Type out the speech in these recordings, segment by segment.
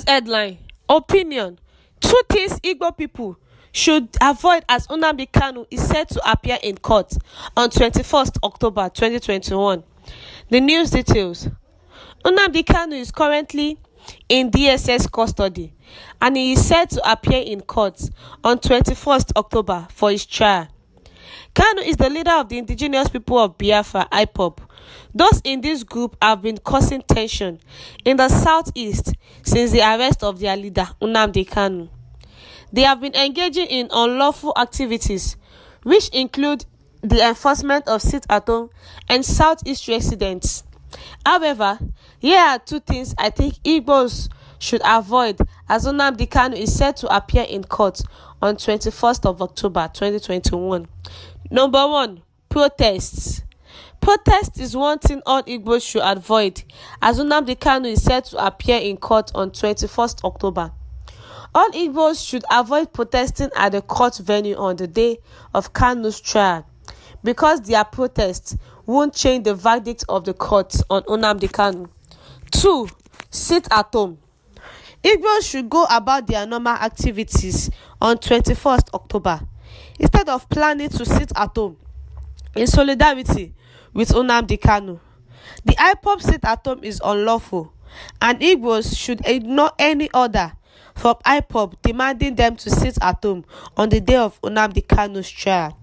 headline: Opinion. Two things Igbo people should avoid as Ñnamdi Kanu is set to appear in court on 21st October 2021. The news details. Ñnamdi Kanu is currently in DSS custody and he is set to appear in court on 21st October for his trial. Kanu is the leader of the indigenous people of Biafra, IPOB. Those in this group have been causing tension in the southeast since the arrest of their leader, Ñnamdi Kanu. They have been engaging in unlawful activities, which include the enforcement of sit-at-home and southeast residents. However, here are two things I think Igbos should avoid as Ñnamdi Kanu is set to appear in court on 21st of October 2021. Number 1, protests. Protest is one thing all Igbos should avoid as Ñnamdi Kanu is set to appear in court on 21st October. All Igbos should avoid protesting at the court venue on the day of Kanu's trial because their protests won't change the verdict of the court on Ñnamdi Kanu. 2. Sit at home. Igbos should go about their normal activities on 21st October instead of planning to sit at home in solidarity with Ñnamdi Kanu. The IPOB sit at home is unlawful and Igbos should ignore any order from IPOB demanding them to sit at home on the day of Ñnamdi Kanu's trial.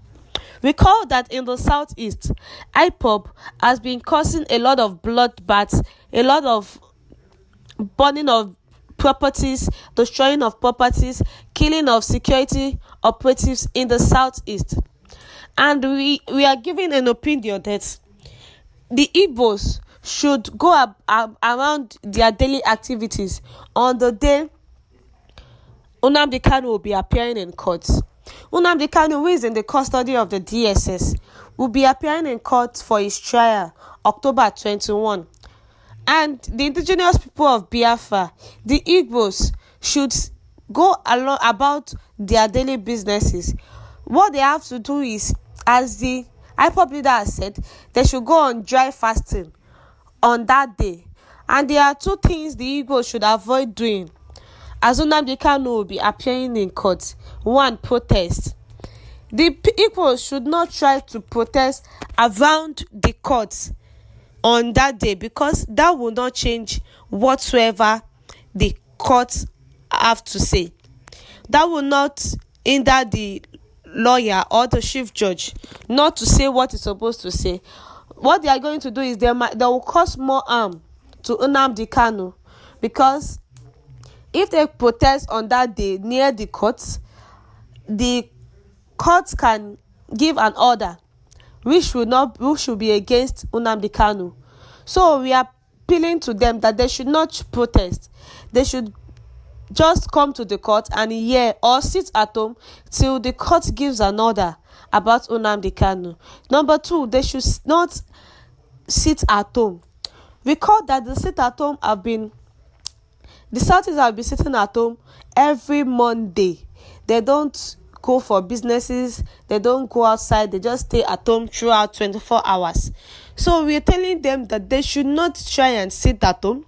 Recall that in the southeast, IPOB has been causing a lot of bloodbaths, a lot of burning of properties, destroying of properties, killing of security operatives in the southeast. And we are giving an opinion that the Igbos should go around their daily activities on the day Ñnamdi Kanu will be appearing in court. Ñnamdi Kanu, who is in the custody of the DSS, will be appearing in court for his trial October 21. And the indigenous people of Biafra, the Igbos, should go along about their daily businesses. What they have to do is, as the IPOB leader has said, they should go on dry fasting on that day. And there are two things the Igbos should avoid doing as Ñnamdi Kanu will be appearing in court. 1, protest. The Igbos should not try to protest around the court on that day because that will not change whatsoever the court have to say. That will not hinder the lawyer or the chief judge not to say what he's supposed to say. What they are going to do is they will cause more harm to Ñnamdi Kanu because if they protest on that day near the court can give an order which should be against Ñnamdi Kanu. So we are appealing to them that they should not protest. They should just come to the court and hear or sit at home till the court gives an order about Ñnamdi Kanu. Number 2, they should not sit at home. Recall that the Southeast have been sitting at home every Monday. They don't go for businesses, they don't go outside, they just stay at home throughout 24 hours. So we're telling them that they should not try and sit at home.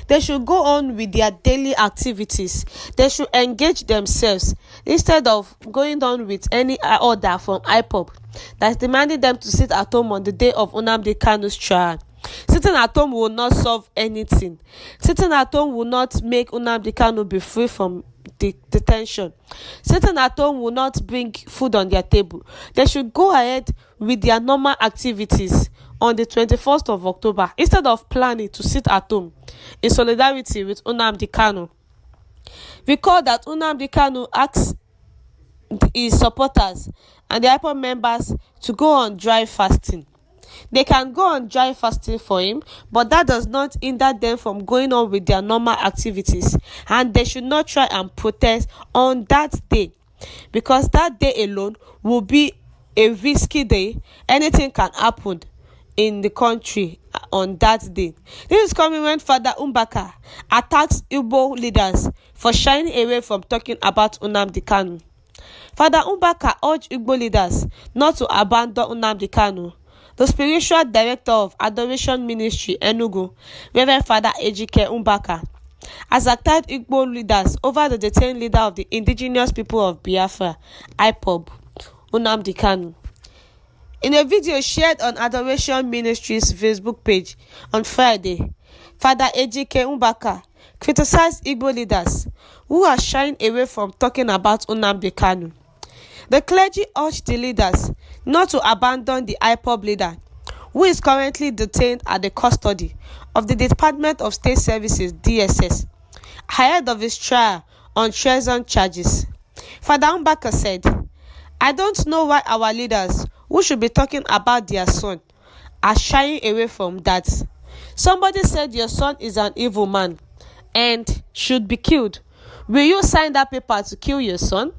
They should go on with their daily activities. They should engage themselves instead of going on with any order from IPOB that's demanding them to sit at home on the day of Ñnamdi Kanu's trial. Sitting at home will not solve anything. Sitting at home will not make Ñnamdi Kanu be free from detention. Sitting at home will not bring food on their table. They should go ahead with their normal activities on the 21st of October instead of planning to sit at home in solidarity with Ñnamdi Kanu. Recall that Ñnamdi Kanu asked his supporters and the IPOB members to go on dry fasting. They can go on dry fasting for him, but that does not hinder them from going on with their normal activities. And they should not try and protest on that day because that day alone will be a risky day. Anything can happen in the country on that day. This is coming when Father Mbaka attacks Igbo leaders for shying away from talking about Ñnamdi Kanu. Father Mbaka urged Igbo leaders not to abandon Ñnamdi Kanu. The spiritual director of Adoration Ministry, Enugu, Reverend Father Ejike Mbaka, has attacked Igbo leaders over the detained leader of the indigenous people of Biafra, IPOB, Ñnamdi Kanu. In a video shared on Adoration Ministries' Facebook page on Friday, Father Ejike Mbaka criticized Igbo leaders who are shying away from talking about Ñnamdi Kanu. The clergy urged the leaders not to abandon the IPOB leader, who is currently detained at the custody of the Department of State Services (DSS), ahead of his trial on treason charges. Father Mbaka said, "I don't know why our leaders, who should be talking about their son, are shying away from that. Somebody said your son is an evil man and should be killed. Will you sign that paper to kill your son?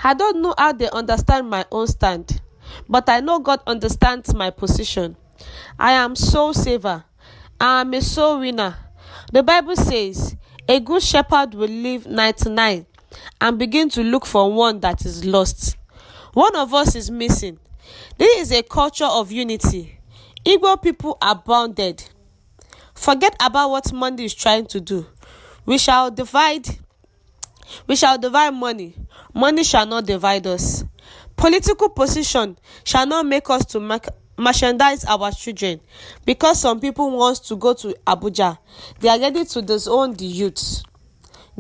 I don't know how they understand my own stand, but I know God understands my position. I am soul saver. I am a soul winner. The Bible says, a good shepherd will leave 99 and begin to look for one that is lost. One of us is missing. This is a culture of unity. Igbo people are bounded. Forget about what money is trying to do. We shall divide money. Money shall not divide us. Political position shall not make us to merchandise our children. Because some people want to go to Abuja, they are ready to disown the youths.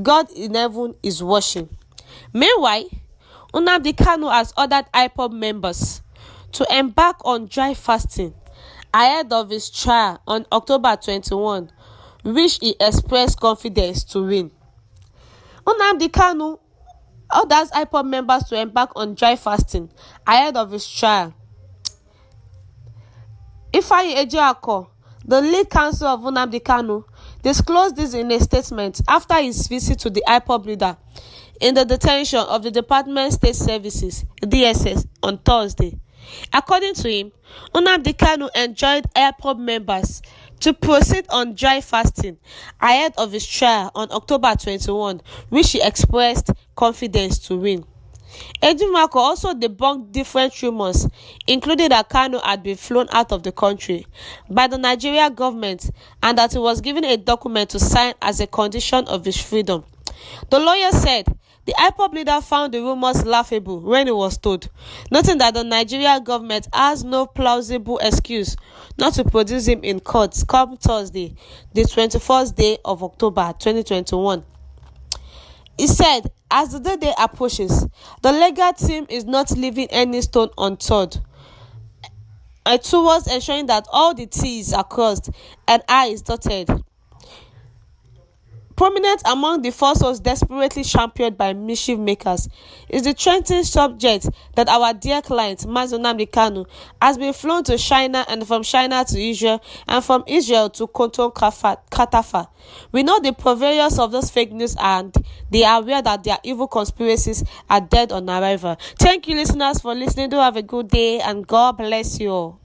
God in heaven is watching." Meanwhile, Ñnamdi Kanu has ordered IPOB members to embark on dry fasting ahead of his trial on October 21, which he expressed confidence to win. Ñnamdi Kanu orders IPOB members to embark on dry fasting ahead of his trial. Ifeanyi Ejiako, the lead counsel of Ñnamdi Kanu, disclosed this in a statement after his visit to the IPOB leader in the detention of the Department of State Services (DSS) on Thursday. According to him, Ñnamdi Kanu enjoined IPOB members to proceed on dry fasting ahead of his trial on October 21, which he expressed confidence to win. Ejiako also debunked different rumors, including that Kanu had been flown out of the country by the Nigerian government and that he was given a document to sign as a condition of his freedom. The lawyer said the IPOB leader found the rumors laughable when he was told, noting that the Nigerian government has no plausible excuse not to produce him in court come Thursday, the 21st day of October 2021. He said, as the day approaches, the legal team is not leaving any stone unturned towards ensuring that all the T's are crossed and I's dotted. Prominent among the forces desperately championed by mischief makers is the trending subject that our dear client, Mazi Ñnamdi Kanu, has been flown to China and from China to Israel and from Israel to Qatar. We know the purveyors of those fake news and they are aware that their evil conspiracies are dead on arrival. Thank you, listeners, for listening. Do have a good day and God bless you all.